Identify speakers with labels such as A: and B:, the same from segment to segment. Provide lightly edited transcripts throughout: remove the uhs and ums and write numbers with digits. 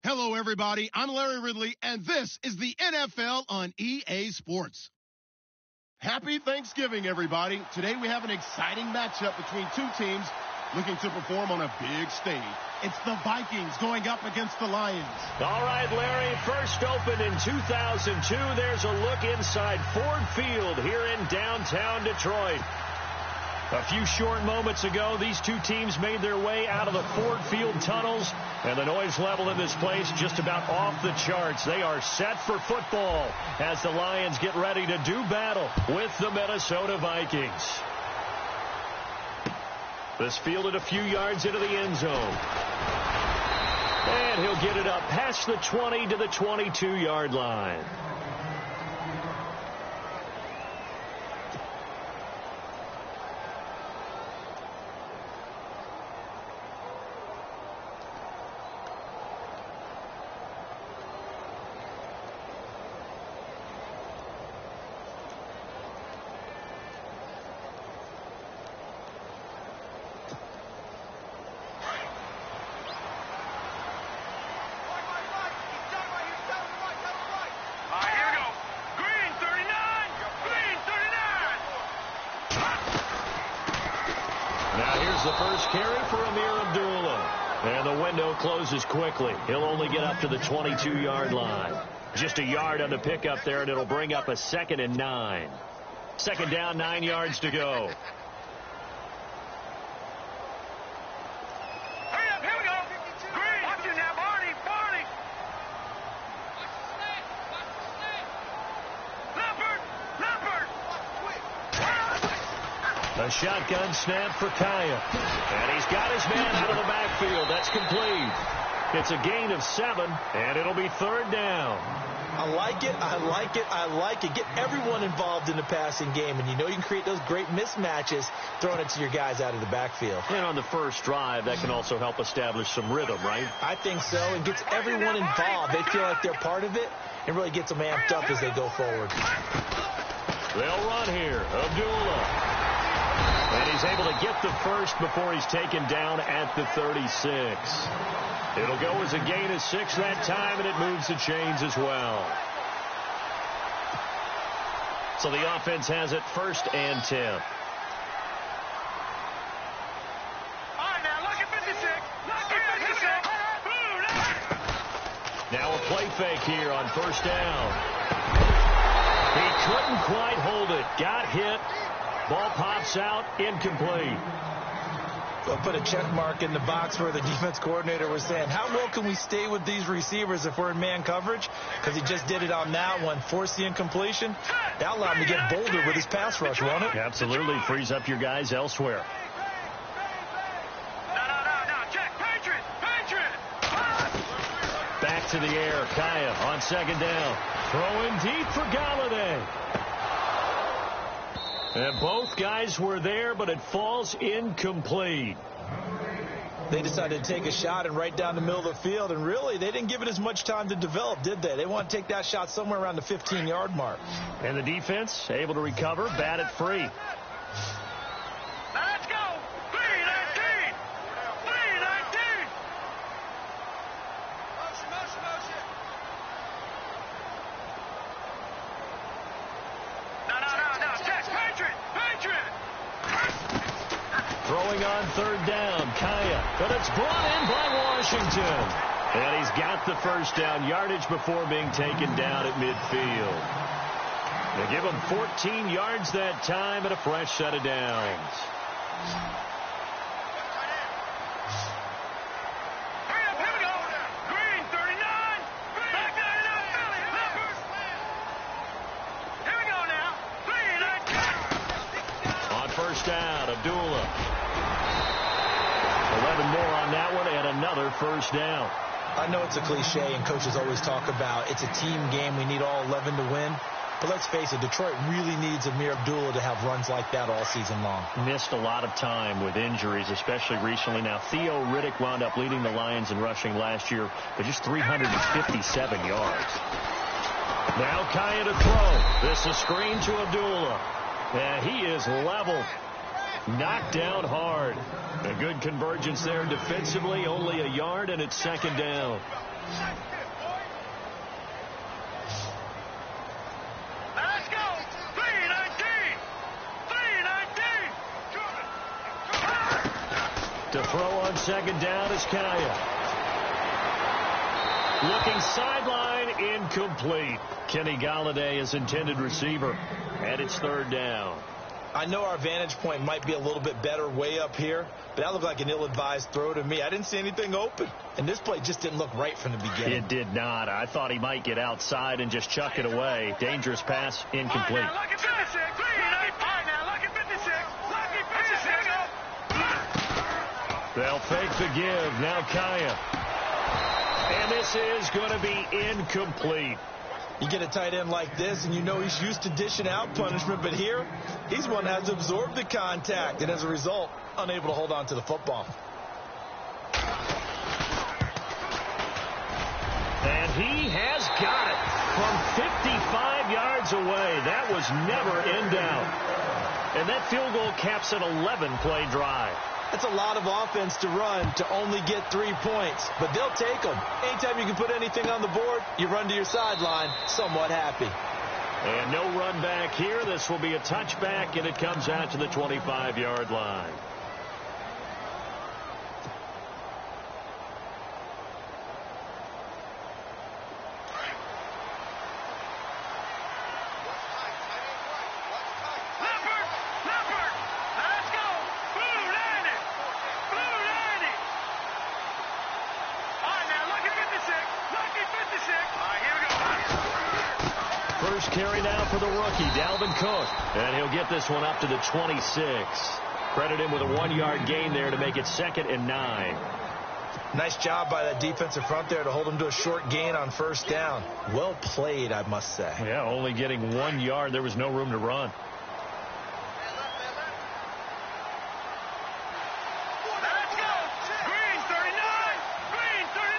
A: Hello, everybody. I'm Larry Ridley, and this is the NFL on EA Sports. Happy Thanksgiving, everybody. Today we have an exciting matchup between two teams looking to perform on a big stage. It's the Vikings going up against the Lions.
B: All right, Larry, first opened in 2002. There's a look inside Ford Field here in downtown Detroit. A few short moments ago, these two teams made their way out of the Ford Field tunnels, and the noise level in this place just about off the charts. They are set for football as the Lions get ready to do battle with the Minnesota Vikings. This fielded a few yards into the end zone. And he'll get it up past the 20 to the 22-yard line. The first carry for Amir Abdullah. And the window closes quickly. He'll only get up to the 22-yard line. Just a yard on the pickup there, and it'll bring up a 2nd and 9. Second down, 9 yards to go. A shotgun snap for Kaya. And he's got his man out of the backfield. That's complete. It's a gain of 7, and it'll be 3rd down.
C: I like it. I like it. I like it. Get everyone involved in the passing game, and you know you can create those great mismatches throwing it to your guys out of the backfield.
B: And on the first drive, that can also help establish some rhythm, right?
C: I think so. It gets everyone involved. They feel like they're part of it, and really gets them amped up as they go forward.
B: They'll run here. Abdullah. And he's able to get the first before he's taken down at the 36. It'll go as a gain of 6 that time, and it moves the chains as well. So the offense has it 1st and 10.
D: All right, now look at 56. Look at 56.
B: Now a play fake here on 1st down. He couldn't quite hold it. Got hit. Ball pops out, incomplete.
C: We'll put a check mark in the box where the defense coordinator was saying, how well can we stay with these receivers if we're in man coverage? Because he just did it on that one, forced the incompletion. That allowed him to get bolder with his pass rush, won't it?
B: Absolutely. Frees up your guys elsewhere. Back to the air. Kaya on second down. Throwing deep for Galladay. And both guys were there, but it falls incomplete.
C: They decided to take a shot and right down the middle of the field, and really, they didn't give it as much time to develop, did they? They want to take that shot somewhere around the 15-yard mark.
B: And the defense able to recover, bat it free.
D: Let's go! 3-19! 3-19! Motion. No. Check. Patriot!
B: Throwing on third down, Kaya. But it's brought in by Washington. And he's got the first down yardage before being taken down at midfield. They give him 14 yards that time and a fresh set of downs.
D: Here we go. Green, 39. Back there now, Philly. Here we go now. 3-19.
B: On first down, Abdullah. 11 more on that one and another first down.
C: I know it's a cliche, and coaches always talk about it's a team game. We need all 11 to win. But let's face it, Detroit really needs Amir Abdullah to have runs like that all season long.
B: Missed a lot of time with injuries, especially recently. Now, Theo Riddick wound up leading the Lions in rushing last year, but just 357 yards. Now Kaya to throw. This is a screen to Abdullah. And he is level. Knocked down hard. A good convergence there defensively. Only a yard, and it's second down.
D: Let's go. 3-19.
B: To throw on second down is Kaya. Looking sideline, incomplete. Kenny Galladay is intended receiver. And it's third down.
C: I know our vantage point might be a little bit better way up here, but that looked like an ill-advised throw to me. I didn't see anything open, and this play just didn't look right from the beginning.
B: It did not. I thought he might get outside and just chuck it away. Dangerous pass, incomplete.
D: All right, now, look at 56. All right, now, look at 56.
B: They'll fake the give. Now Kaya. And this is going to be incomplete.
C: You get a tight end like this, and you know he's used to dishing out punishment, but here, he's one that has absorbed the contact, and as a result, unable to hold on to the football.
B: And he has got it from 55 yards away. That was never in doubt. And that field goal caps an 11-play drive.
C: That's a lot of offense to run to only get 3 points, but they'll take them. Anytime you can put anything on the board, you run to your sideline somewhat happy.
B: And no run back here. This will be a touchback, and it comes out to the 25-yard line. First carry now for the rookie, Dalvin Cook. And he'll get this one up to the 26. Credit him with a 1-yard gain there to make it 2nd and 9.
C: Nice job by that defensive front there to hold him to a short gain on first down. Well played, I must say.
B: Yeah, only getting 1 yard. There was no room to run.
D: Let's go. Green, 39. Green, 39.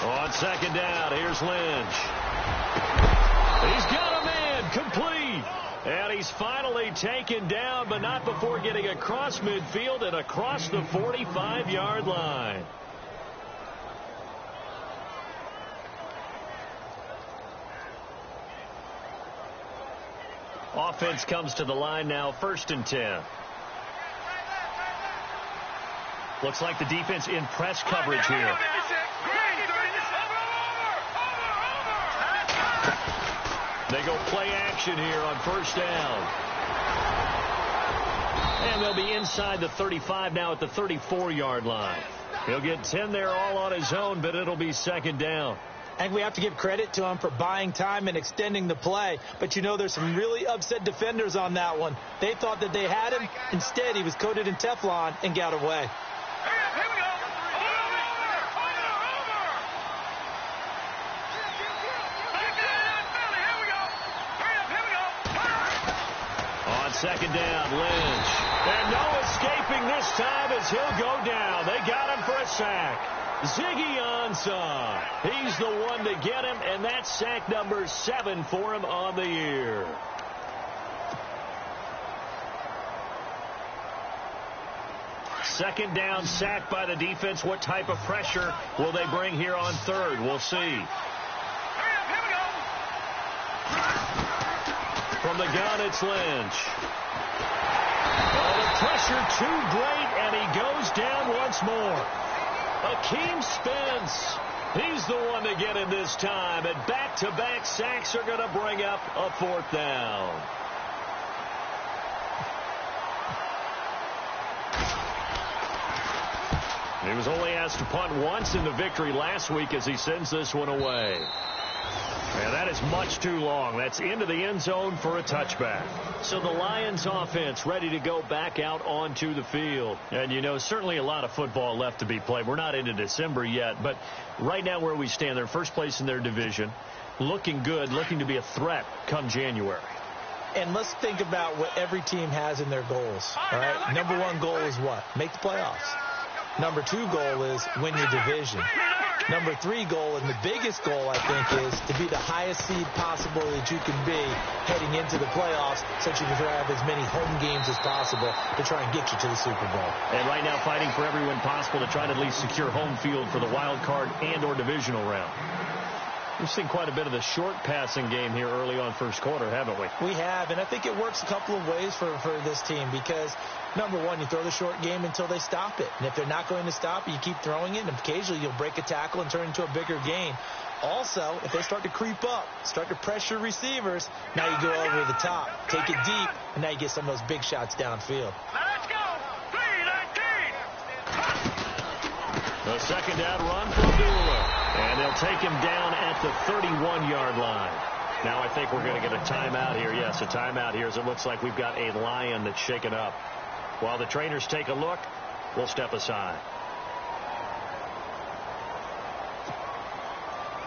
B: On second down, here's Lynch. He's got a man, complete. And he's finally taken down, but not before getting across midfield and across the 45-yard line. Offense comes to the line now, 1st and 10. Looks like the defense in press coverage here. They go play action here on first down. And they'll be inside the 35 now at the 34-yard line. He'll get 10 there all on his own, but it'll be second down.
C: I think we have to give credit to him for buying time and extending the play. But, you know, there's some really upset defenders on that one. They thought that they had him. Instead, he was coated in Teflon and got away.
D: Here we go.
B: On second down, Lynch. And no escaping this time as he'll go down. They got him for a sack. Ziggy Ansah. He's the one to get him, and that's sack number 7 for him on the year. Second down, sack by the defense. What type of pressure will they bring here on third? We'll see. From the gun, it's Lynch. Oh, the pressure too great, and he goes down once more. Akeem Spence. He's the one to get him this time, and back-to-back sacks are going to bring up a fourth down. He was only asked to punt once in the victory last week as he sends this one away. And that is much too long. That's into the end zone for a touchback. So the Lions offense ready to go back out onto the field. And, you know, certainly a lot of football left to be played. We're not into December yet, but right now where we stand, they're first place in their division, looking good, looking to be a threat come January.
C: And let's think about what every team has in their goals. All right, number one goal is what? Make the playoffs. Number 2 goal is win your division. Number 3 goal, and the biggest goal, I think, is to be the highest seed possible that you can be heading into the playoffs so that you can have as many home games as possible to try and get you to the Super Bowl.
B: And right now fighting for every win possible to try to at least secure home field for the wild card and or divisional round. We've seen quite a bit of the short passing game here early on first quarter, haven't we?
C: We have, and I think it works a couple of ways for this team because, number one, you throw the short game until they stop it. And if they're not going to stop it, you keep throwing it, and occasionally you'll break a tackle and turn it into a bigger gain. Also, if they start to creep up, start to pressure receivers, now you go over the top, take it deep, and now you get some of those big shots downfield.
D: Let's go. 3-19.
B: The second down run from Dula. And they'll take him down at the 31-yard line. Now I think we're going to get a timeout here. Yes, a timeout here as it looks like we've got a Lion that's shaken up. While the trainers take a look, we'll step aside.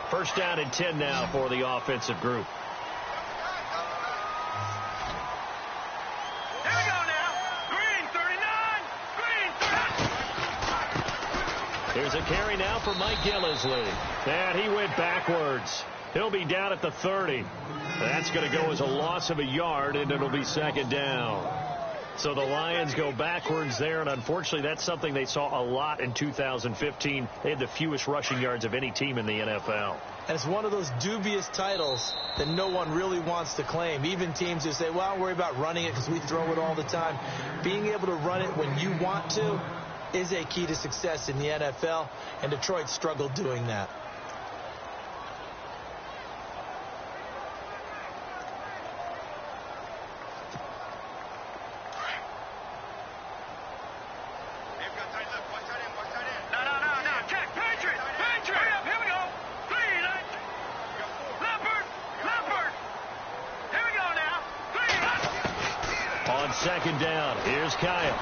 B: First down and 10 now for the offensive group.
D: Here we go now. Green 39. Green 30.
B: Here's a carry now for Mike Gillisley. And he went backwards. He'll be down at the 30. That's going to go as a loss of a yard, and it'll be second down. So the Lions go backwards there, and unfortunately that's something they saw a lot in 2015. They had the fewest rushing yards of any team in the NFL.
C: And it's one of those dubious titles that no one really wants to claim. Even teams who say, well, don't worry about running it because we throw it all the time. Being able to run it when you want to is a key to success in the NFL, and Detroit struggled doing that.
B: Second down. Here's Kyle.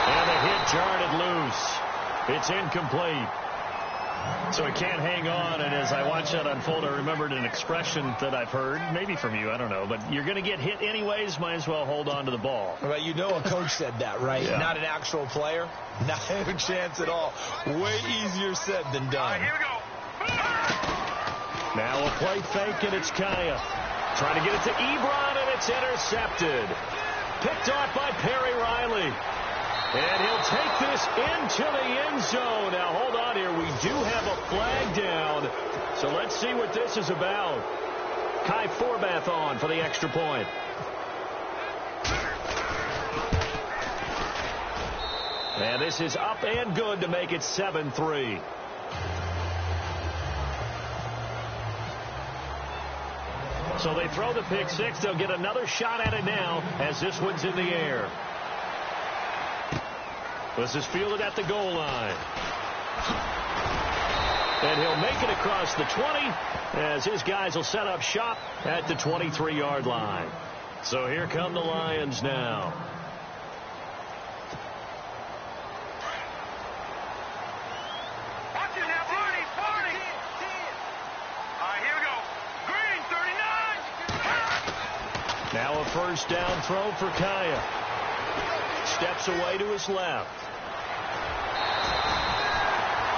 B: And the hit jarred it loose. It's incomplete. So he can't hang on. And as I watched that unfold, I remembered an expression that I've heard, maybe from you, I don't know. But you're going to get hit anyways, might as well hold on to the ball.
C: Well, you know a coach said that, right?
B: Yeah.
C: Not an actual player. Not a chance at all. Way easier said than done.
D: Here we go.
B: Now a play fake, and it's Kaya. Trying to get it to Ebron, and it's intercepted. Picked off by Perry Riley. And he'll take this into the end zone. Now, hold on here. We do have a flag down. So let's see what this is about. Kai Forbath on for the extra point. And this is up and good to make it 7-3. So they throw the pick six. They'll get another shot at it now as this one's in the air. This is fielded at the goal line. And he'll make it across the 20 as his guys will set up shop at the 23-yard line. So here come the Lions now.
D: Watch it now, Barney. All right, here we go. Green, 39.
B: Now a first down throw for Kaya. Steps away to his left.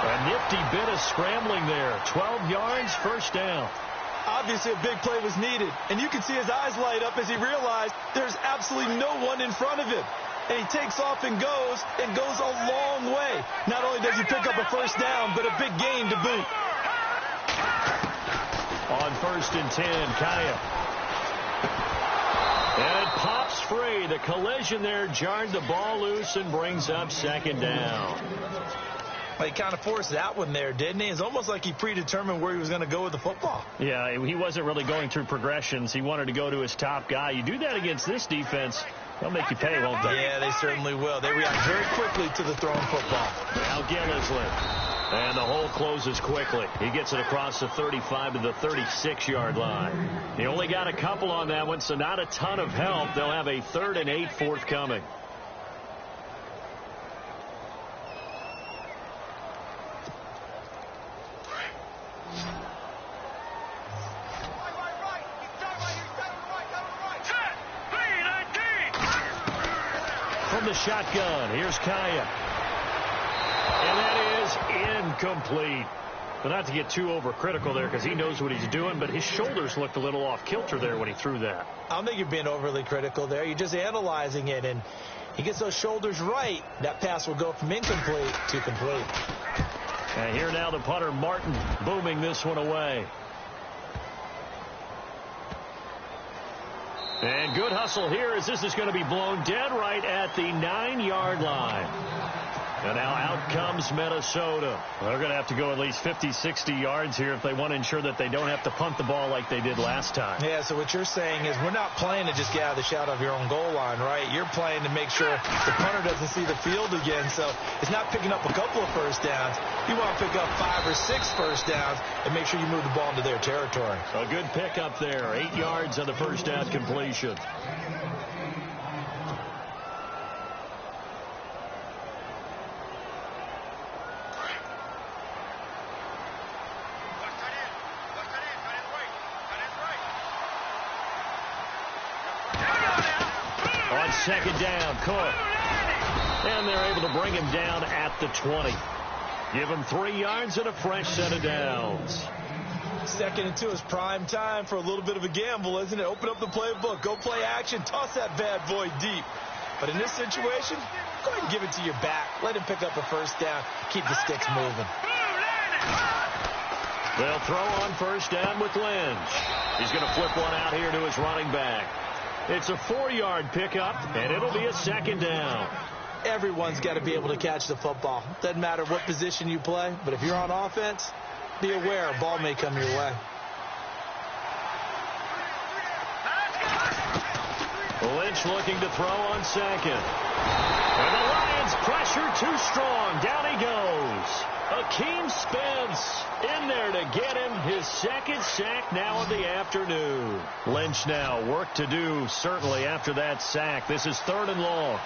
B: A nifty bit of scrambling there. 12 yards, first down.
C: Obviously, a big play was needed, and you can see his eyes light up as he realized there's absolutely no one in front of him. And he takes off and goes a long way. Not only does he pick up a first down, but a big gain to boot.
B: On 1st and 10, Kaya. And it pops free. The collision there jarred the ball loose and brings up second down.
C: Well, he kind of forced that one there, didn't he? It's almost like he predetermined where he was going to go with the football.
B: Yeah, he wasn't really going through progressions. He wanted to go to his top guy. You do that against this defense, they'll make you pay, won't they?
C: Yeah, they certainly will. They react very quickly to the thrown football.
B: Now Gillislee. And the hole closes quickly. He gets it across the 35 to the 36-yard line. He only got a couple on that one, so not a ton of help. They'll have a 3rd and 8 forthcoming. From the shotgun, here's Kaya. And that is incomplete. But not to get too overcritical there because he knows what he's doing, but his shoulders looked a little off kilter there when he threw that.
C: I don't think you're being overly critical there. You're just analyzing it, and he gets those shoulders right. That pass will go from incomplete to complete.
B: And here now the punter, Martin, booming this one away. And good hustle here as this is going to be blown dead right at the 9-yard line. And now out comes Minnesota. Well, they're going to have to go at least 50, 60 yards here if they want to ensure that they don't have to punt the ball like they did last time.
C: Yeah, so what you're saying is we're not playing to just get out of the shot of your own goal line, right? You're playing to make sure the punter doesn't see the field again. So it's not picking up a couple of first downs. You want to pick up 5 or 6 first downs and make sure you move the ball into their territory.
B: A good pickup there. 8 yards on the first down completion. On second down, Cook. And they're able to bring him down at the 20. Give him 3 yards and a fresh set of downs.
C: 2nd and 2 is prime time for a little bit of a gamble, isn't it? Open up the playbook. Go play action. Toss that bad boy deep. But in this situation, go ahead and give it to your back. Let him pick up a first down. Keep the sticks moving.
B: They'll throw on first down with Lynch. He's going to flip one out here to his running back. It's a 4-yard pickup, and it'll be a second down.
C: Everyone's got to be able to catch the football. Doesn't matter what position you play, but if you're on offense, be aware a ball may come your way.
B: Lynch looking to throw on second. And the Lions pressure too strong. Down he goes. Akeem Spence in there to get him his 2nd sack now of the afternoon. Lynch now work to do certainly after that sack. This is 3rd and long.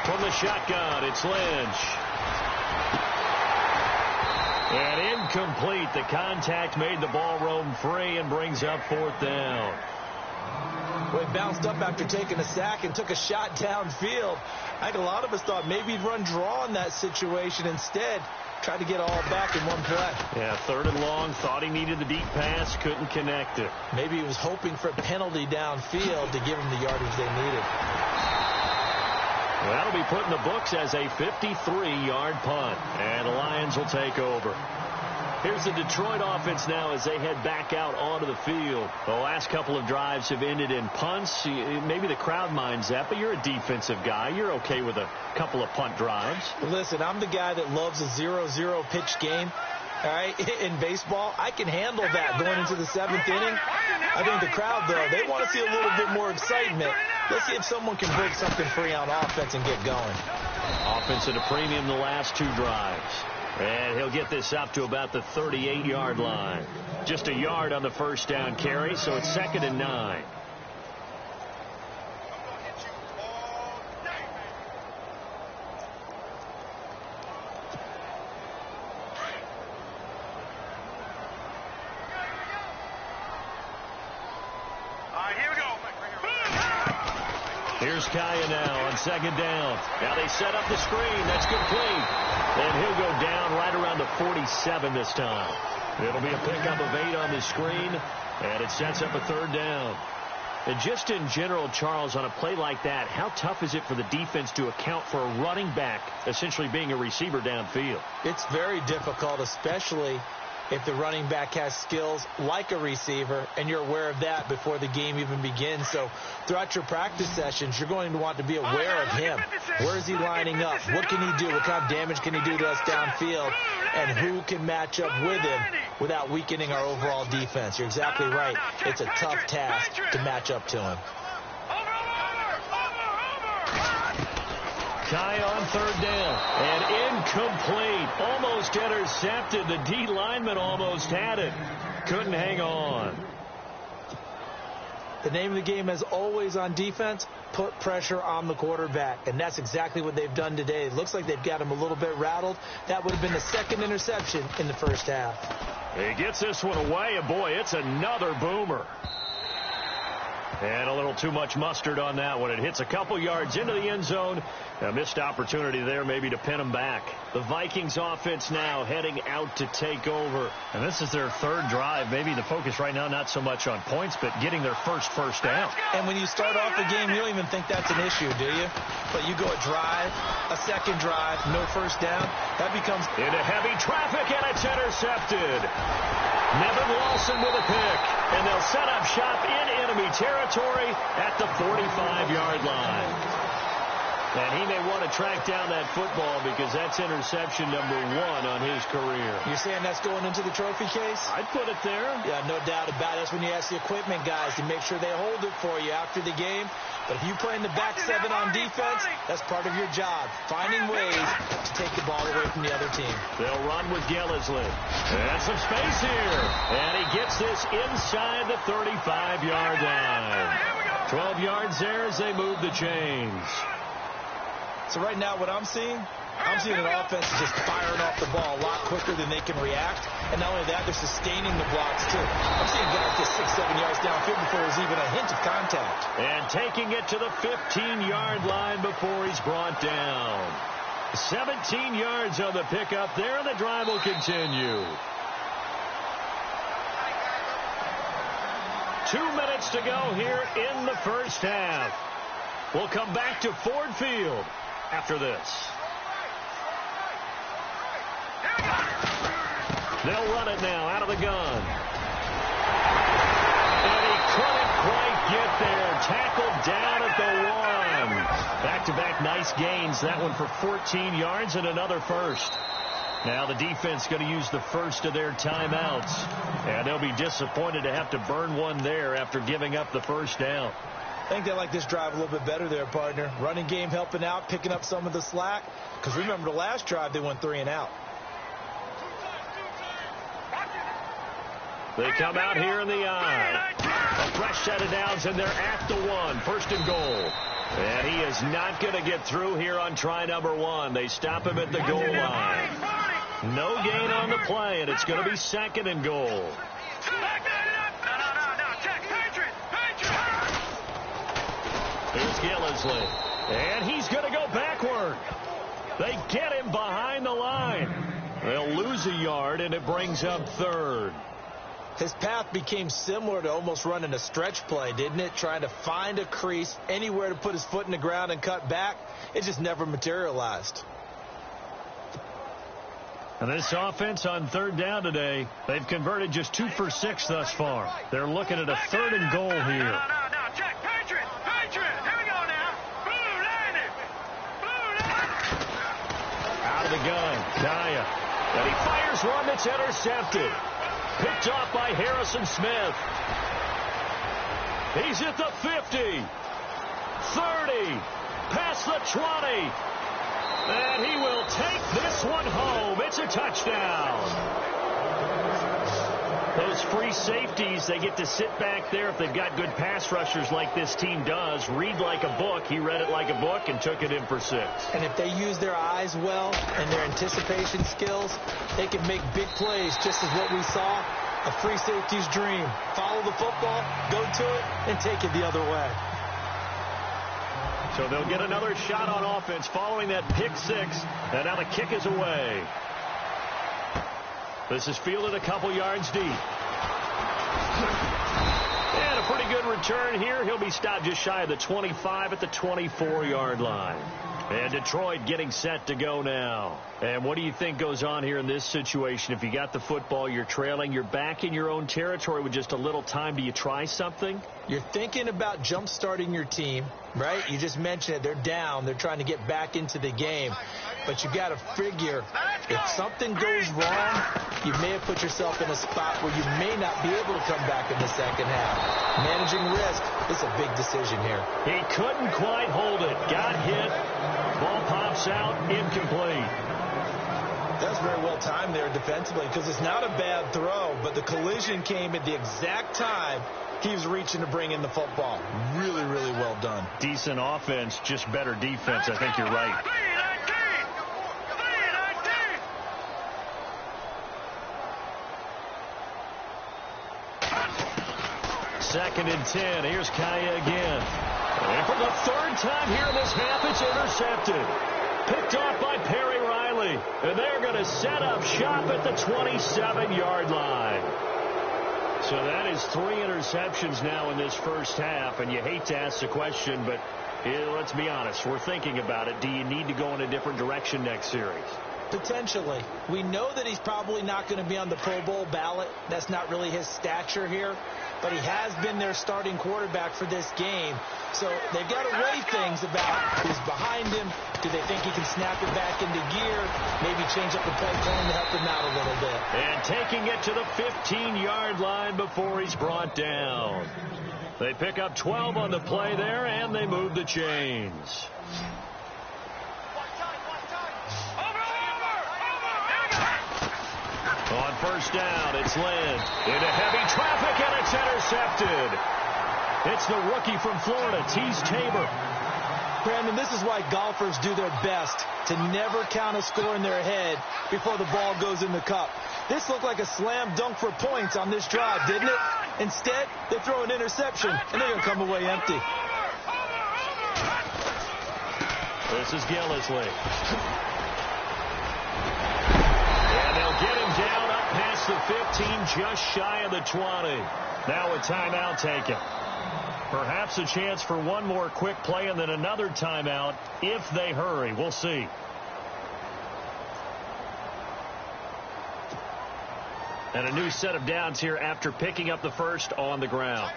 B: From the shotgun, it's Lynch. And incomplete. The contact made the ball roam free and brings up 4th down.
C: Well, he bounced up after taking a sack and took a shot downfield. I think a lot of us thought maybe he'd run draw in that situation. Instead, tried to get all back in one play.
B: Yeah, 3rd and long. Thought he needed the deep pass. Couldn't connect it.
C: Maybe he was hoping for a penalty downfield to give him the yardage they needed.
B: Well, that'll be put in the books as a 53-yard punt. And the Lions will take over. Here's the Detroit offense now as they head back out onto the field. The last couple of drives have ended in punts. Maybe the crowd minds that, but you're a defensive guy. You're okay with a couple of punt drives.
C: Listen, I'm the guy that loves a 0-0 pitch game. All right, in baseball, I can handle that going into the 7th inning. I think the crowd, though, they want to see a little bit more excitement. Let's see if someone can break something free on offense and get going.
B: Offense at a premium the last 2 drives. And he'll get this up to about the 38-yard line. Just a yard on the first down carry, so it's 2nd and 9. Here's Kaya now on 2nd down. Now they set up the screen. That's complete. And he'll go down right around the 47 this time. It'll be a pickup of 8 on the screen, and it sets up a 3rd down. And just in general, Charles, on a play like that, how tough is it for the defense to account for a running back essentially being a receiver downfield?
C: It's very difficult, especially if the running back has skills like a receiver, and you're aware of that before the game even begins. So throughout your practice sessions, you're going to want to be aware of him. Where is he lining up? What can he do? What kind of damage can he do to us downfield? And who can match up with him without weakening our overall defense? You're exactly right. It's a tough task to match up to him.
B: Kaya on 3rd down, and incomplete. Almost intercepted. The D lineman almost had it. Couldn't hang on.
C: The name of the game, as always on defense, put pressure on the quarterback. And that's exactly what they've done today. It looks like they've got him a little bit rattled. That would have been the 2nd interception in the first half.
B: He gets this one away, and boy, it's another boomer. And a little too much mustard on that one. It hits a couple yards into the end zone. A missed opportunity there maybe to pin them back. The Vikings offense now heading out to take over.
E: And this is their 3rd drive. Maybe the focus right now not so much on points, but getting their first down.
C: And when you start off the game, you don't even think that's an issue, do you? But you go a drive, a 2nd drive, no first down. That becomes
B: into heavy traffic, and it's intercepted. Nevin Lawson with a pick. And they'll set up shop in enemy territory at the 45-yard line. And he may want to track down that football because that's interception number 1 on his career.
C: You're saying that's going into the trophy case?
B: I'd put it there.
C: Yeah, no doubt about it. That's when you ask the equipment guys to make sure they hold it for you after the game. But if you play in the back 7 on defense, that's part of your job, finding ways to take the ball away from the other team.
B: They'll run with Gillisley. And some space here. And he gets this inside the 35-yard line. 12 yards there as they move the chains.
C: So right now what I'm seeing an offense just firing off the ball a lot quicker than they can react. And not only that, they're sustaining the blocks, too. I'm seeing guys get 6-7 yards downfield before there's even a hint of contact.
B: And taking it to the 15-yard line before he's brought down. 17 yards on the pickup there, and the drive will continue. 2 minutes to go here in the first half. We'll come back to Ford Field after this. They'll run it now out of the gun. And he couldn't quite get there. Tackled down at the 1. Back-to-back nice gains. That one for 14 yards and another first. Now the defense going to use the first of their timeouts. And they'll be disappointed to have to burn one there after giving up the first down.
C: I think they like this drive a little bit better there, partner. Running game helping out, picking up some of the slack. Because remember the last drive, they went 3 and out.
B: They come out here in the eye. A fresh set of downs, and they're at the 1. 1st and goal. And he is not going to get through here on try number 1. They stop him at the goal line. No gain on the play, and it's going to be 2nd and goal. Here's Gillisley. And he's going to go backward. They get him behind the line. They'll lose a yard, and it brings up 3rd.
C: His path became similar to almost running a stretch play, didn't it? Trying to find a crease, anywhere to put his foot in the ground and cut back. It just never materialized.
E: And this offense on 3rd down today, they've converted just 2 for 6 thus far. They're looking at a 3rd and goal here.
D: Check. Patriot. Here we go now. Blue line it.
B: Out of the gun. Kaya. And he fires one that's intercepted. Picked off by Harrison Smith. He's at the 50. 30. Past the 20. And he will take this one home. It's a touchdown. Those free safeties, they get to sit back there if they've got good pass rushers like this team does. Read like a book. He read it like a book and took it in for 6.
C: And if they use their eyes well and their anticipation skills, they can make big plays, just as what we saw. A free safety's dream. Follow the football, go to it, and take it the other way.
B: So they'll get another shot on offense following that pick 6. And now the kick is away. This is fielded a couple yards deep. And a pretty good return here. He'll be stopped just shy of the 25 at the 24-yard line. And Detroit getting set to go now. And what do you think goes on here in this situation? If you got the football, you're trailing, you're back in your own territory with just a little time. Do you try something?
C: You're thinking about jump-starting your team, right? You just mentioned it. They're down. They're trying to get back into the game. But you got to figure if something goes wrong, you may have put yourself in a spot where you may not be able to come back in the second half. Managing risk is a big decision here.
B: He couldn't quite hold it. Got hit. Ball pops out. Incomplete.
C: That's very well timed there defensively because it's not a bad throw, but the collision came at the exact time he was reaching to bring in the football. Really, really well done.
B: Decent offense, just better defense. I think you're right. Second and 10. Here's Kaya again. And for the third time here in this half, it's intercepted. Picked off by Perry Riley. And they're going to set up shop at the 27-yard line. So that is 3 interceptions now in this first half. And you hate to ask the question, but let's be honest. We're thinking about it. Do you need to go in a different direction next series?
C: Potentially. We know that he's probably not going to be on the Pro Bowl ballot. That's not really his stature here. But he has been their starting quarterback for this game. So they've got to weigh things about who's behind him. Do they think he can snap it back into gear? Maybe change up the play plan to help him out a little bit.
B: And taking it to the 15-yard line before he's brought down. They pick up 12 on the play there, and they move the chains. On first down, it's Lynn into heavy traffic, and it's intercepted. It's the rookie from Florida, Tease Tabor.
C: Brandon, this is why golfers do their best to never count a score in their head before the ball goes in the cup. This looked like a slam dunk for points on this drive, didn't it? Instead, they throw an interception, and they're going to come away empty.
B: This is Gillisley. And they'll get him down up past the 15, just shy of the 20. Now a timeout taken. Perhaps a chance for one more quick play and then another timeout if they hurry. We'll see. And a new set of downs here after picking up the first on the ground.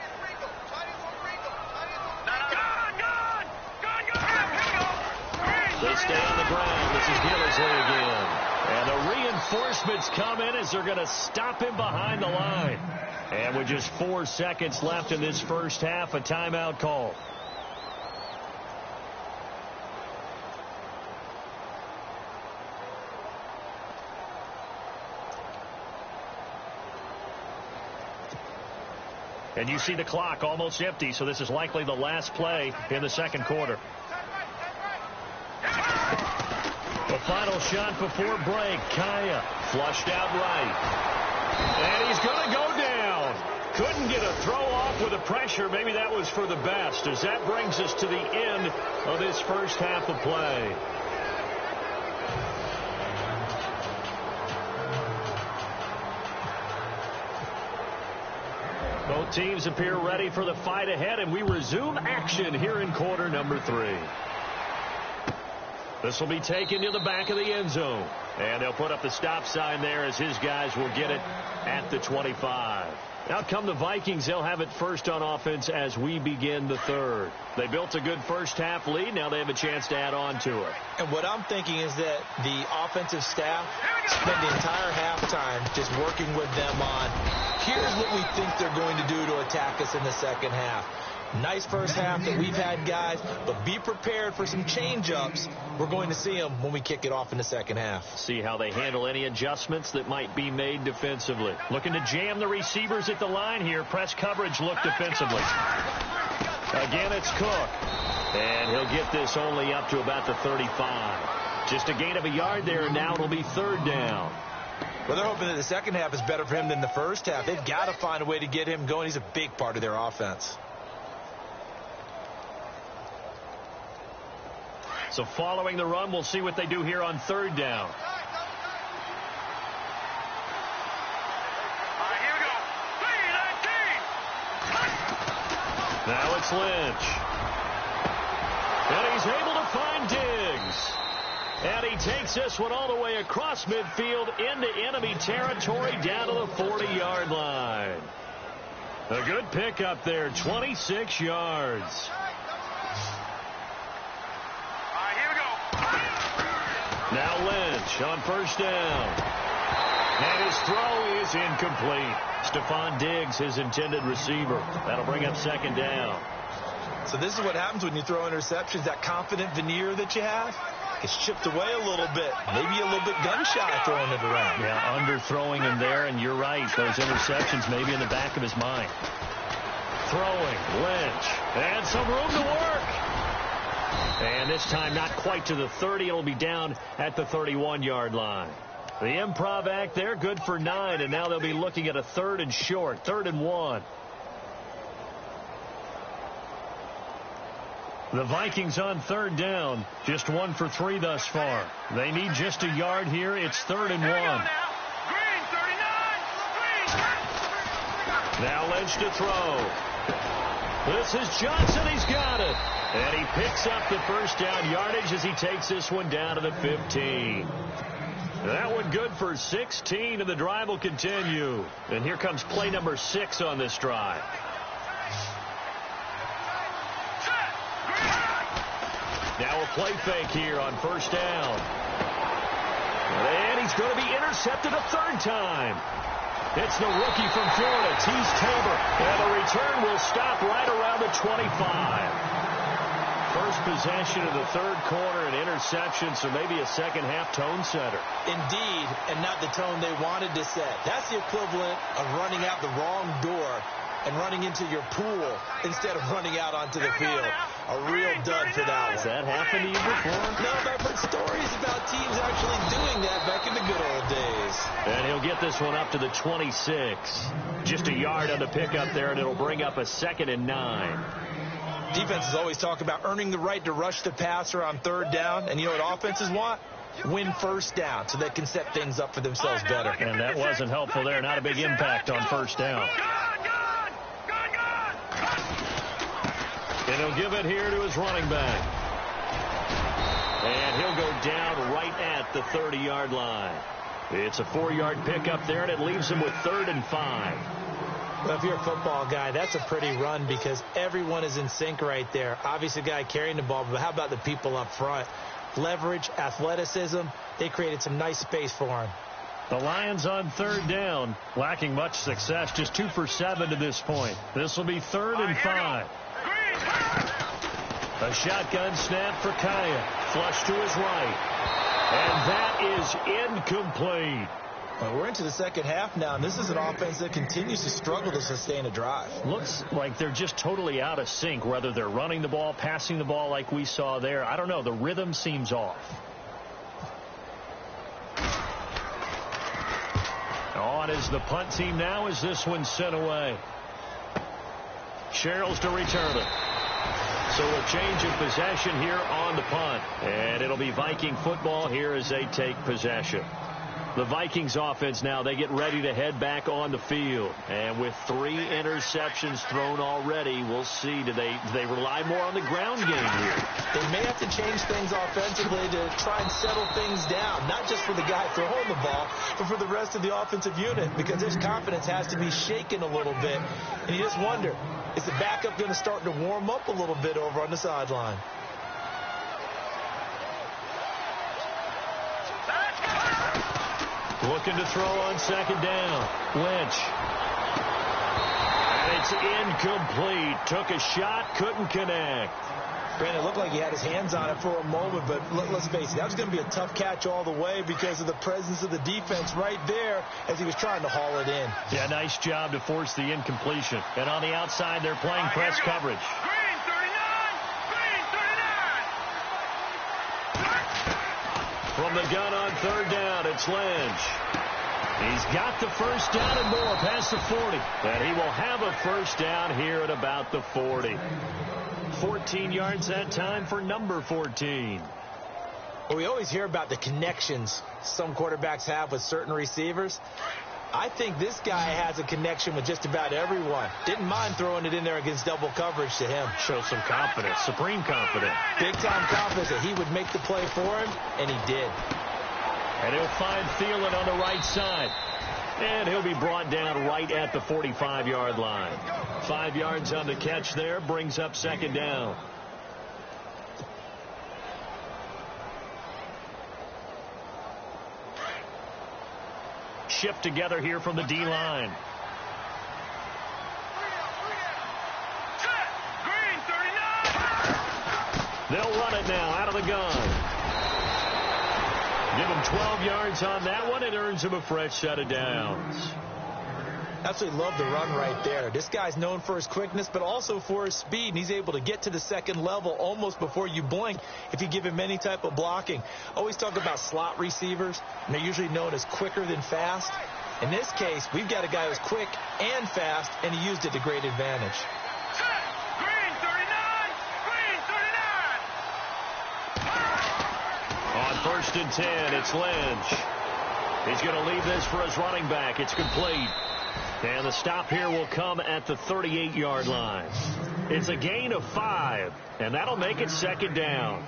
B: They stay on the ground. This is Gillisley again. And the reinforcements come in as they're going to stop him behind the line. And with just 4 seconds left in this first half, a timeout call. And you see the clock almost empty, so this is likely the last play in the second quarter. The final shot before break. Kaya flushed out right. And he's going to go down. Couldn't get a throw off with the pressure. Maybe that was for the best, as that brings us to the end of this first half of play. Both teams appear ready for the fight ahead, and we resume action here in quarter number 3. This will be taken to the back of the end zone. And they'll put up the stop sign there as his guys will get it at the 25.
E: Out come the Vikings. They'll have it first on offense as we begin the third. They built a good first-half lead. Now they have a chance to add on to it.
C: And what I'm thinking is that the offensive staff spend the entire halftime just working with them on, here's what we think they're going to do to attack us in the second half. Nice first half that we've had, guys, but be prepared for some change-ups. We're going to see them when we kick it off in the second half.
E: See how they handle any adjustments that might be made defensively. Looking to jam the receivers at the line here. Press coverage look defensively. Again, it's Cook. And he'll get this only up to about the 35. Just a gain of a yard there, and now it'll be third down.
C: Well, they're hoping that the second half is better for him than the first half. They've got to find a way to get him going. He's a big part of their offense.
E: So following the run, we'll see what they do here on third down.
D: Here we go. 3-19.
E: Now it's Lynch. And he's able to find Diggs. And he takes this one all the way across midfield into enemy territory down to the 40-yard line. A good pickup there, 26 yards. Now Lynch on first down. And his throw is incomplete. Stephon Diggs, his intended receiver. That'll bring up second down.
C: So this is what happens when you throw interceptions. That confident veneer that you have gets chipped away a little bit. Maybe a little bit gun-shy throwing it around.
E: Yeah, underthrowing him there, and you're right. Those interceptions maybe in the back of his mind. Throwing, Lynch. And some room to work. And this time not quite to the 30. It'll be down at the 31-yard line. The improv act there, good for 9. And now they'll be looking at a third and short, 3rd and 1. The Vikings on third down, just 1 for 3 thus far. They need just a yard here. It's 3rd and 1.
D: Green, 39.
E: Now Lynch to throw. This is Johnson. He's got it. And he picks up the first down yardage as he takes this one down to the 15. That one good for 16, and the drive will continue. And here comes play number 6 on this drive. Now a play fake here on first down. And he's going to be intercepted a third time. It's the rookie from Florida, Tease Tabor. And the return will stop right around the 25. First possession of the third quarter, an interception, so maybe a second-half tone setter.
C: Indeed, and not the tone they wanted to set. That's the equivalent of running out the wrong door and running into your pool instead of running out onto the field. A real dud for that one.
E: Has that happened to you before?
C: No, but I've heard stories about teams actually doing that back in the good old days.
E: And he'll get this one up to the 26. Just a yard on the pickup there, and it'll bring up a 2nd and 9.
C: Defenses always talk about earning the right to rush the passer on third down. And you know what offenses want? Win first down so they can set things up for themselves better.
E: And that wasn't helpful there. Not a big impact on first down. And he'll give it here to his running back. And he'll go down right at the 30-yard line. It's a 4-yard pickup there, and it leaves him with 3rd and 5.
C: Well, if you're a football guy, that's a pretty run because everyone is in sync right there. Obviously, the guy carrying the ball, but how about the people up front? Leverage, athleticism, they created some nice space for him.
E: The Lions on third down, lacking much success, just 2 for 7 to this point. This will be 3rd and 5. A shotgun snap for Kaya. Flush to his right. And that is incomplete.
C: Well, we're into the second half now, and this is an offense that continues to struggle to sustain a drive.
E: Looks like they're just totally out of sync, whether they're running the ball, passing the ball like we saw there. I don't know. The rhythm seems off. On is the punt team now as this one's sent away. Sherrills to return it. So a change of possession here on the punt. And it'll be Viking football here as they take possession.
B: The Vikings offense now, they get ready to head back on the field. And with 3 interceptions thrown already, we'll see. Do they rely more on the ground game here?
C: They may have to change things offensively to try and settle things down, not just for the guy throwing the ball, but for the rest of the offensive unit, because his confidence has to be shaken a little bit. And you just wonder, is the backup going to start to warm up a little bit over on the sideline?
B: Looking to throw on second down. Lynch. And it's incomplete. Took a shot, couldn't connect.
C: Brandon, it looked like he had his hands on it for a moment, but let's face it, that was going to be a tough catch all the way because of the presence of the defense right there as he was trying to haul it in.
B: Yeah, nice job to force the incompletion. And on the outside, they're playing press coverage.
D: Green 39.
B: From the gun on third down, it's Lynch. He's got the first down and more past the 40. And he will have a first down here at about the 40. 14 yards that time for number 14.
C: Well, we always hear about the connections some quarterbacks have with certain receivers. I think this guy has a connection with just about everyone. Didn't mind throwing it in there against double coverage to him.
B: Shows some confidence, supreme confidence.
C: Big-time confidence that he would make the play for him, and he did.
B: And he'll find Thielen on the right side. And he'll be brought down right at the 45-yard line. 5 yards on the catch there, brings up second down. Shift together here from the D-line.
D: Green 39.
B: They'll run it now out of the gun. Give him 12 yards on that one. It earns him a fresh set of downs.
C: Absolutely love the run right there. This guy's known for his quickness, but also for his speed, and he's able to get to the second level almost before you blink if you give him any type of blocking. Always talk about slot receivers, and they're usually known as quicker than fast. In this case, we've got a guy who's quick and fast, and he used it to great advantage.
D: Green 39. Green 39.
B: On 1st and 10, it's Lynch. He's going to leave this for his running back. It's complete. And the stop here will come at the 38-yard line. It's a gain of 5, and that'll make it second down.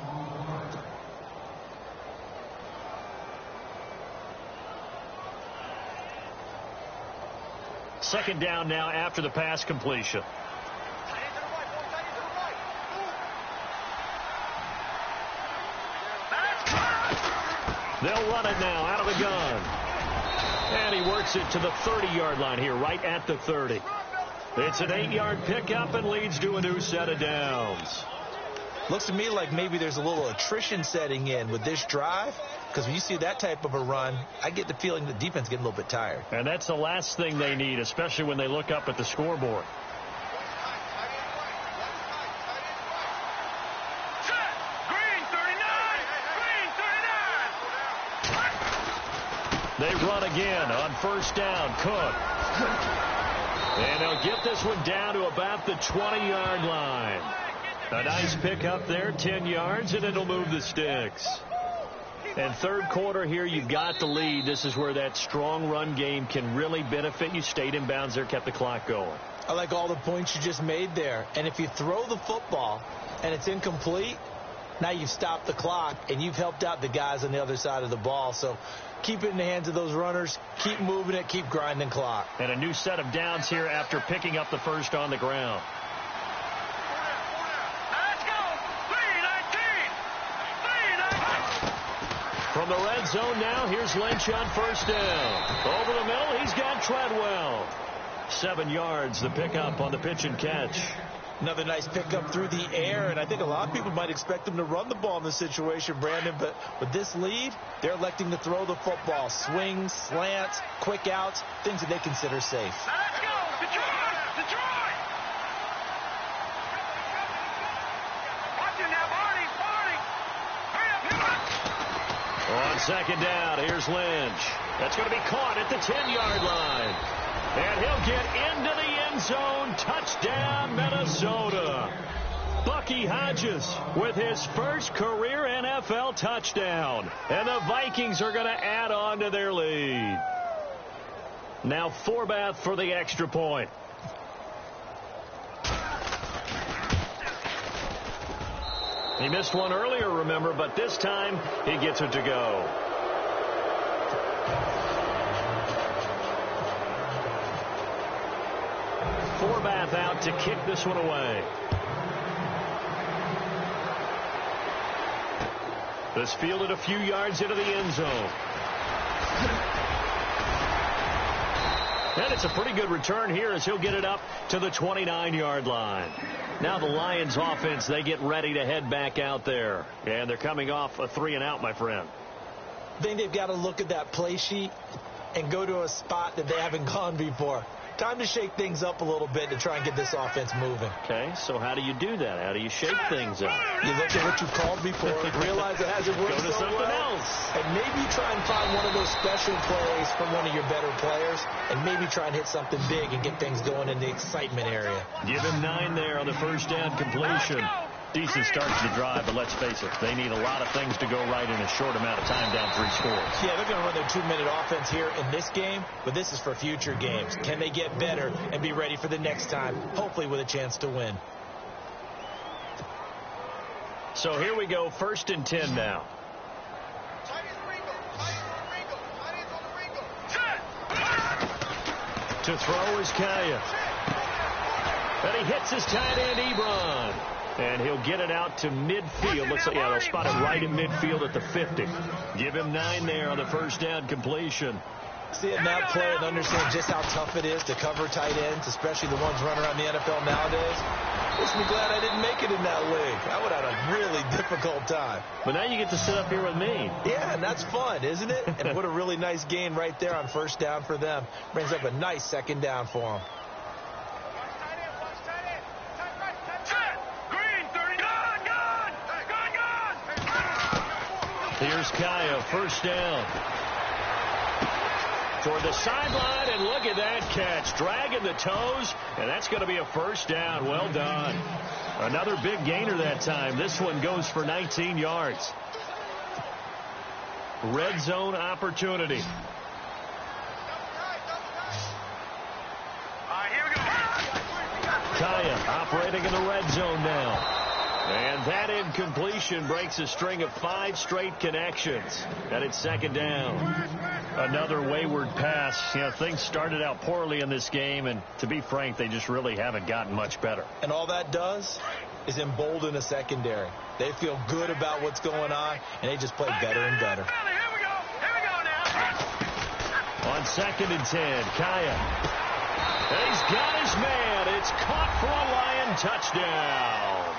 B: Second down now after the pass completion. They'll run it now out of the gun. And he works it to the 30-yard line here, right at the 30. It's an 8-yard pickup and leads to a new set of downs.
C: Looks to me like maybe there's a little attrition setting in with this drive, because when you see that type of a run, I get the feeling the defense is getting a little bit tired.
B: And that's the last thing they need, especially when they look up at the scoreboard. They run again on 1st down. Cook. And they'll get this one down to about the 20-yard line. A nice pickup there, 10 yards, and it'll move the sticks. And third quarter here, you've got the lead. This is where that strong run game can really benefit you. Stayed in bounds there, kept the clock going.
C: I like all the points you just made there. And if you throw the football and it's incomplete, now you've stopped the clock and you've helped out the guys on the other side of the ball. So keep it in the hands of those runners. Keep moving it. Keep grinding clock.
B: And a new set of downs here after picking up the first on the ground.
D: Let's go. 3-19.
B: From the red zone now, here's Lynch on 1st down. Over the middle, he's got Treadwell. 7 yards, the pickup on the pitch and catch.
C: Another nice pickup through the air, and I think a lot of people might expect them to run the ball in this situation, Brandon, but with this lead, they're electing to throw the football. Swings, slants, quick outs, things that they consider safe.
D: Let's go. Detroit. Detroit. Watch it now, Barney. Barney. Hurry up.
B: On 2nd down, here's Lynch. That's going to be caught at the 10-yard line. And he'll get into the end zone. Touchdown, Minnesota. Bucky Hodges with his first career NFL touchdown. And the Vikings are going to add on to their lead. Now Forbath for the extra point. He missed one earlier, remember, but this time he gets it to go. Forbath out to kick this one away. This fielded a few yards into the end zone. And it's a pretty good return here as he'll get it up to the 29-yard line. Now the Lions offense, they get ready to head back out there. And they're coming off a 3-and-out, my friend.
C: I think they've got to look at that play sheet and go to a spot that they haven't gone before. Time to shake things up a little bit to try and get this offense moving.
B: Okay, so how do you do that? How do you shake things up?
C: You look at what you called before, realize it hasn't worked
B: Go to
C: so
B: something
C: well,
B: else.
C: and maybe try and find one of those special plays from one of your better players, and maybe try and hit something big and get things going in the excitement area.
B: Give him 9 there on the first down completion. Decent start to the drive, but let's face it, they need a lot of things to go right in a short amount of time, down 3 scores.
C: Yeah, they're going to run their 2-minute offense here in this game, but this is for future games. Can they get better and be ready for the next time, hopefully with a chance to win?
B: So here we go, 1st and 10 now. To throw is Kaya. And he hits his tight end, Ebron. And he'll get it out to midfield. Looks like, yeah, they'll spot it right in midfield at the 50. Give him 9 there on the first down completion.
C: Seeing that play and understand just how tough it is to cover tight ends, especially the ones running around the NFL nowadays. Makes me glad I didn't make it in that league. I would have had a really difficult time.
B: But now you get to sit up here with me.
C: Yeah, and that's fun, isn't it? And what a really nice gain right there on first down for them. Brings up a nice second down for them.
B: Here's Kaya, first down. Toward the sideline, and look at that catch. Dragging the toes, and that's going to be a first down. Well done. Another big gainer that time. This one goes for 19 yards. Red zone opportunity.
D: Here we go.
B: Kaya operating in the red zone now. And that incompletion breaks a string of 5 straight connections. And it's second down. Another wayward pass. You know, things started out poorly in this game, and to be frank, they just really haven't gotten much better.
C: And all that does is embolden a secondary. They feel good about what's going on, and they just play better and better.
D: Here we go. Here we go now.
B: On 2nd and 10, Kaya. And he's got his man. It's caught for a Lion touchdown.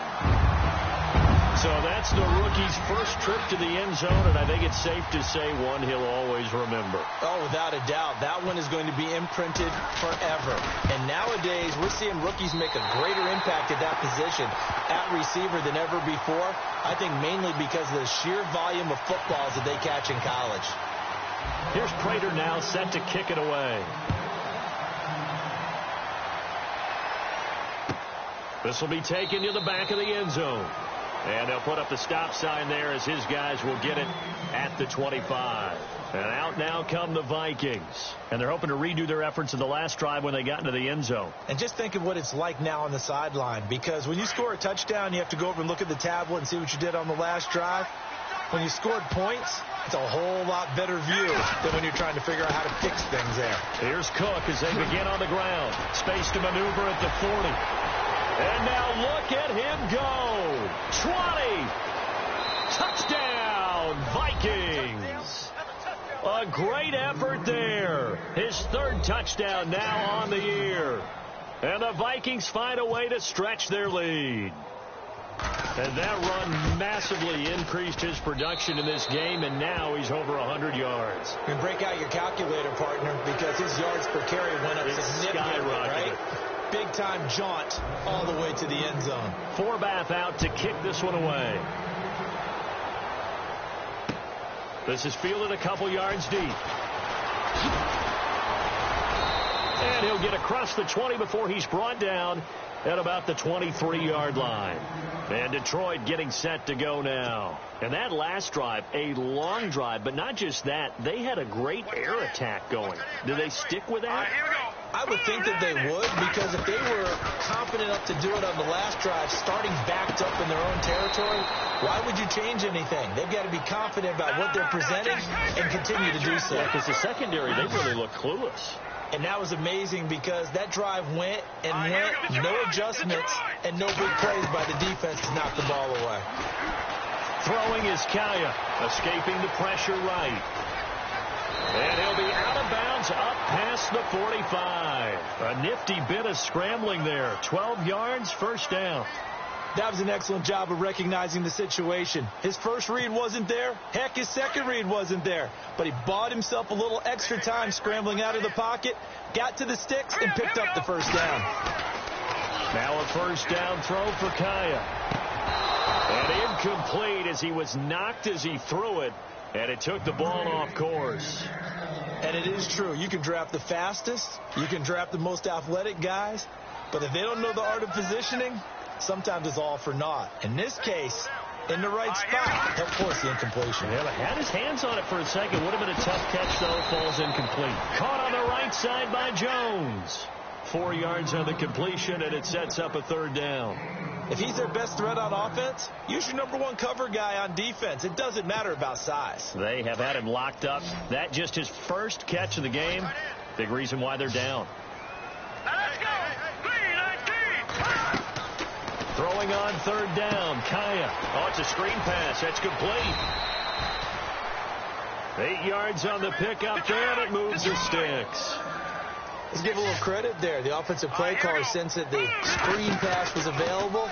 B: So that's the rookie's first trip to the end zone, and I think it's safe to say one he'll always remember.
C: Oh, without a doubt. That one is going to be imprinted forever. And nowadays, we're seeing rookies make a greater impact at that position at receiver than ever before. I think mainly because of the sheer volume of footballs that they catch in college.
B: Here's Prater now set to kick it away. This will be taken to the back of the end zone. And they'll put up the stop sign there as his guys will get it at the 25. And out now come the Vikings. And they're hoping to redo their efforts in the last drive when they got into the end zone.
C: And just think of what it's like now on the sideline. Because when you score a touchdown, you have to go over and look at the tablet and see what you did on the last drive. When you scored points, it's a whole lot better view than when you're trying to figure out how to fix things there.
B: Here's Cook as they begin on the ground. Space to maneuver at the 40. And now look at him go. 20. Touchdown, Vikings. A great effort there. His 3rd touchdown now on the year. And the Vikings find a way to stretch their lead. And that run massively increased his production in this game, and now he's over 100 yards.
C: You can break out your calculator, partner, because his yards per carry went up significantly, right? Big-time jaunt all the way to the end zone.
B: Forbath out to kick this one away. This is fielded a couple yards deep. And he'll get across the 20 before he's brought down at about the 23-yard line. And Detroit getting set to go now. And that last drive, a long drive, but not just that. They had a great air attack going. Do they stick with that?
C: I would think that they would, because if they were confident enough to do it on the last drive, starting backed up in their own territory, why would you change anything? They've got to be confident about what they're presenting and continue to do so.
B: Because the secondary, they really look clueless.
C: And that was amazing because that drive went and went, no adjustments, and no big plays by the defense to knock the ball away.
B: Throwing is Kaya, escaping the pressure right. And he'll be out of bounds up past the 45. A nifty bit of scrambling there. 12 yards, first down.
C: That was an excellent job of recognizing the situation. His first read wasn't there. Heck, his second read wasn't there. But he bought himself a little extra time scrambling out of the pocket, got to the sticks, and picked up the first down.
B: Now a first down throw for Kaya. And incomplete as he was knocked as he threw it. And it took the ball off course.
C: And it is true. You can draft the fastest. You can draft the most athletic guys. But if they don't know the art of positioning, sometimes it's all for naught. In this case, in the right spot, of course, the incompletion.
B: Yeah, had his hands on it for a second. Would have been a tough catch, though. Falls incomplete. Caught on the right side by Jones. 4 yards on the completion, and it sets up a third down.
C: If he's their best threat on offense, use your number one cover guy on defense. It doesn't matter about size.
B: They have had him locked up. That just his first catch of the game. Big reason why they're down.
D: Let's go.
B: Throwing on third down, Kaya. Oh, it's a screen pass. That's complete. 8 yards on the pickup there, and it moves the sticks.
C: Let's give a little credit there. The offensive play caller sensed that the screen pass was available.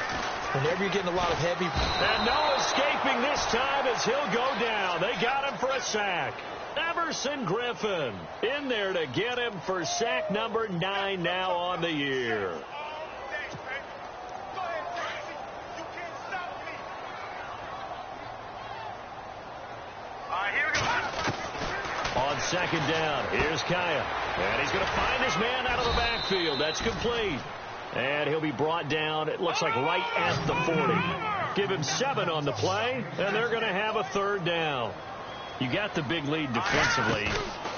C: Whenever you're getting a lot of heavy.
B: And no escaping this time as he'll go down. They got him for a sack. Everson Griffin in there to get him for sack number 9 now on the year. On second down, here's Kaya. And he's going to find his man out of the backfield. That's complete. And he'll be brought down, it looks like right at the 40. Give him 7 on the play, and they're going to have a third down. You got the big lead defensively.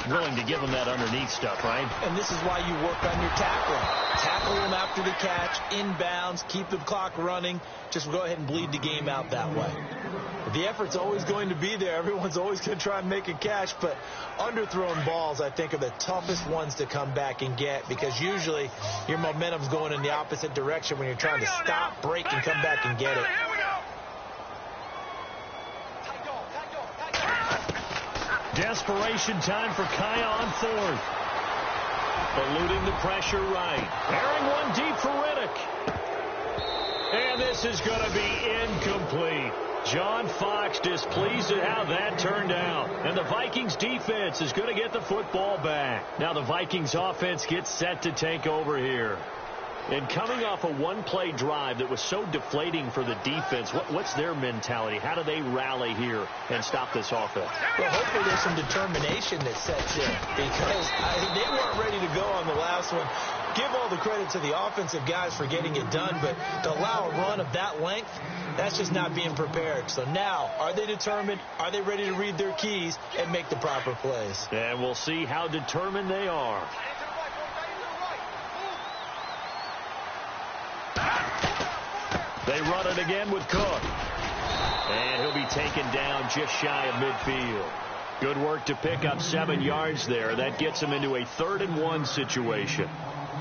B: Willing to give him that underneath stuff, right?
C: And this is why you work on your tackling. Tackle him after the catch, inbounds, keep the clock running. Just go ahead and bleed the game out that way. The effort's always going to be there. Everyone's always going to try and make a catch, but underthrown balls, I think, are the toughest ones to come back and get because usually your momentum's going in the opposite direction when you're trying to stop, break, and come back and get it.
B: Desperation time for Kaya on fourth. Eluding the pressure right. Airing one deep for Riddick. And this is going to be incomplete. John Fox displeased at how that turned out. And the Vikings defense is going to get the football back. Now the Vikings offense gets set to take over here. And coming off a one-play drive that was so deflating for the defense, what's their mentality? How do they rally here and stop this offense?
C: Well, hopefully there's some determination that sets in because they weren't ready to go on the last one. Give all the credit to the offensive guys for getting it done, but to allow a run of that length, that's just not being prepared. So now, are they determined? Are they ready to read their keys and make the proper plays?
B: And we'll see how determined they are. They run it again with Cook. And he'll be taken down just shy of midfield. Good work to pick up 7 yards there. That gets him into a 3rd-and-1 situation.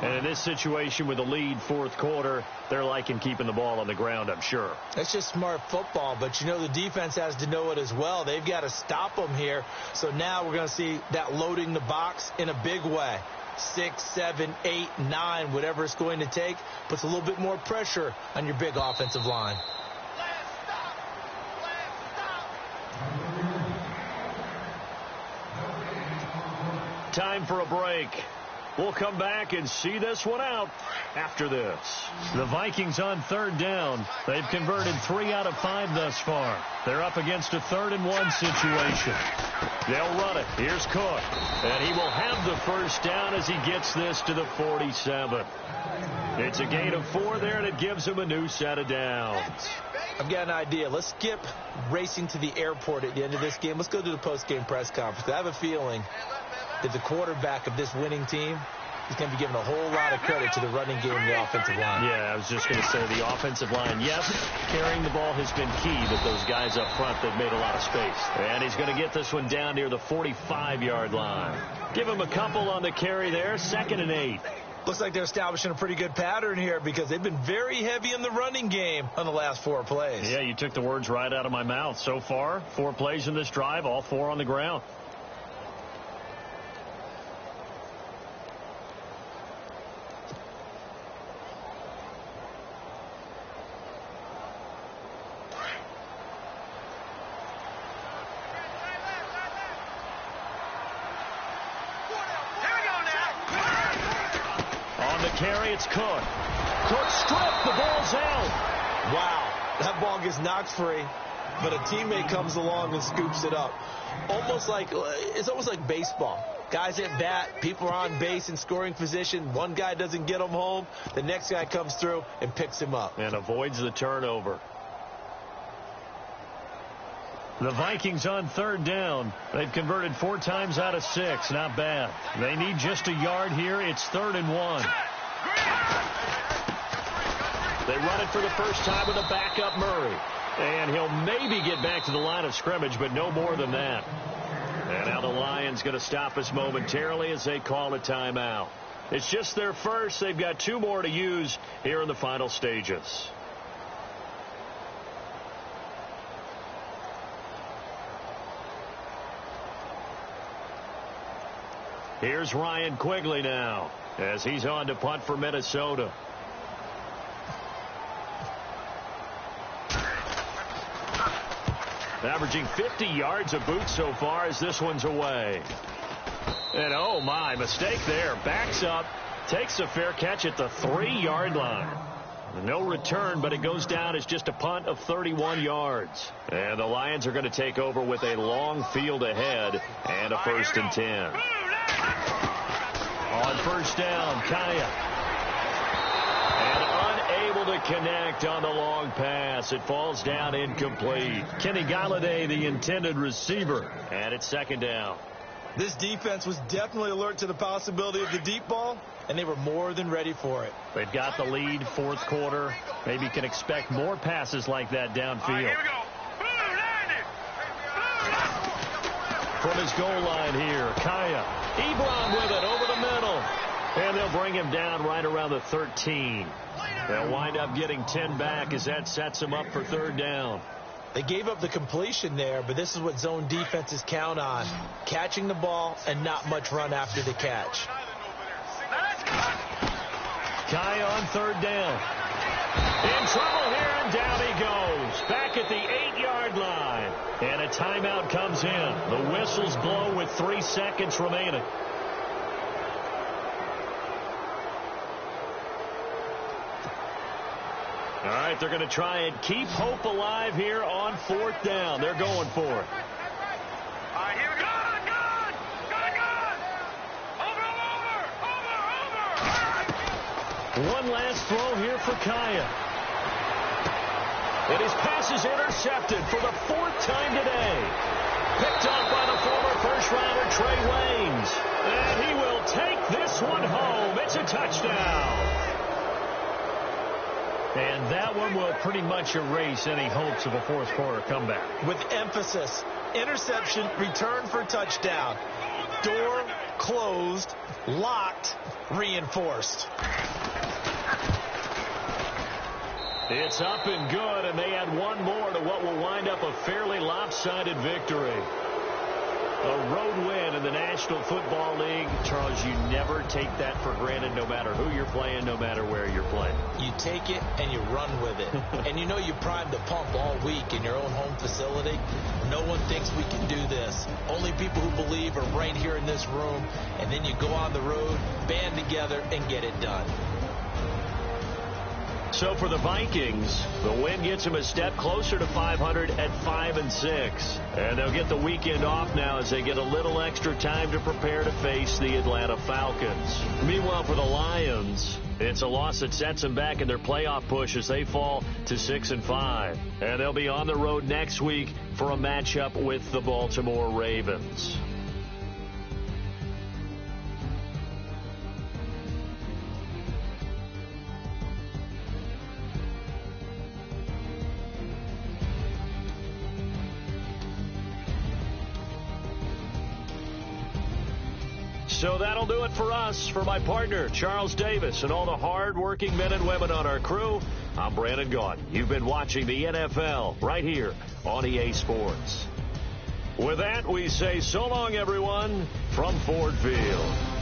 B: And in this situation with a lead fourth quarter, they're liking keeping the ball on the ground, I'm sure.
C: That's just smart football, but you know the defense has to know it as well. They've got to stop them here. So now we're going to see that loading the box in a big way. 6, 7, 8, 9, whatever it's going to take, puts a little bit more pressure on your big offensive line.
B: Time for a break. We'll come back and see this one out after this. The Vikings on third down. They've converted 3 out of 5 thus far. They're up against a 3rd-and-1 situation. They'll run it. Here's Cook. And he will have the first down as he gets this to the 47. It's a gain of 4 there, and it gives him a new set of downs.
C: I've got an idea. Let's skip racing to the airport at the end of this game. Let's go to the post-game press conference. I have a feeling that the quarterback of this winning team is going to be given a whole lot of credit to the running game and the offensive line.
B: Yeah, I was just going to say the offensive line, yes, carrying the ball has been key, but those guys up front, they've made a lot of space. And he's going to get this one down near the 45-yard line. Give him a couple on the carry there, 2nd and 8.
C: Looks like they're establishing a pretty good pattern here because they've been very heavy in the running game on the last 4 plays.
B: Yeah, you took the words right out of my mouth. So far, 4 plays in this drive, all 4 on the ground. Carry, it's Cook. Cook stripped, the ball's out.
C: Wow, that ball gets knocked free, but a teammate comes along and scoops it up. It's almost like baseball. Guys at bat, people are on base in scoring position. One guy doesn't get him home. The next guy comes through and picks him up.
B: And avoids the turnover. The Vikings on third down. They've converted 4 times out of 6. Not bad. They need just a yard here. It's 3rd and 1. They run it for the first time with a backup Murray. And he'll maybe get back to the line of scrimmage, but no more than that. And now the Lions going to stop us momentarily as they call a timeout. It's just their first. They've got 2 more to use here in the final stages. Here's Ryan Quigley now as he's on to punt for Minnesota. Averaging 50 yards a boot so far as this one's away. And oh my, mistake there. Backs up, takes a fair catch at the 3-yard line. No return, but it goes down as just a punt of 31 yards. And the Lions are going to take over with a long field ahead and a 1st and 10. On first down, Kaya. And unable to connect on the long pass. It falls down incomplete. Kenny Galladay, the intended receiver. And it's 2nd down.
C: This defense was definitely alert to the possibility of the deep ball, and they were more than ready for it.
B: They've got the lead, 4th quarter. Maybe can expect more passes like that downfield.
D: Right, here we go.
B: From his goal line here, Kaya. Ebron with it over the middle. And they'll bring him down right around the 13. They'll wind up getting 10 back as that sets them up for 3rd down.
C: They gave up the completion there, but this is what zone defenses count on. Catching the ball and not much run after the catch.
B: Kaya on 3rd down. In trouble here, and down he goes. Back at the 8-yard line. And a timeout comes in. The whistles blow with 3 seconds remaining. All right, they're going to try and keep hope alive here on 4th down. They're going for it.
D: All right, here we go. Over.
B: One last throw here for Kaya. And his pass is intercepted for the 4th time today. Picked up by the former first-rounder Trey Waynes. And he will take this one home. It's a touchdown. And that one will pretty much erase any hopes of a 4th quarter comeback.
C: With emphasis, interception, return for touchdown. Door closed, locked, reinforced.
B: It's up and good, and they add one more to what will wind up a fairly lopsided victory. A road win in the National Football League. Charles, you never take that for granted no matter who you're playing, no matter where you're playing.
C: You take it and you run with it. And you know you primed the pump all week in your own home facility. No one thinks we can do this. Only people who believe are right here in this room. And then you go on the road, band together, and get it done.
B: So for the Vikings, the win gets them a step closer to 500 at 5-6. And they'll get the weekend off now as they get a little extra time to prepare to face the Atlanta Falcons. Meanwhile, for the Lions, it's a loss that sets them back in their playoff push as they fall to 6-5. And they'll be on the road next week for a matchup with the Baltimore Ravens. So that'll do it for us. For my partner, Charles Davis, and all the hard-working men and women on our crew, I'm Brandon Gaudin. You've been watching the NFL right here on EA Sports. With that, we say so long, everyone, from Ford Field.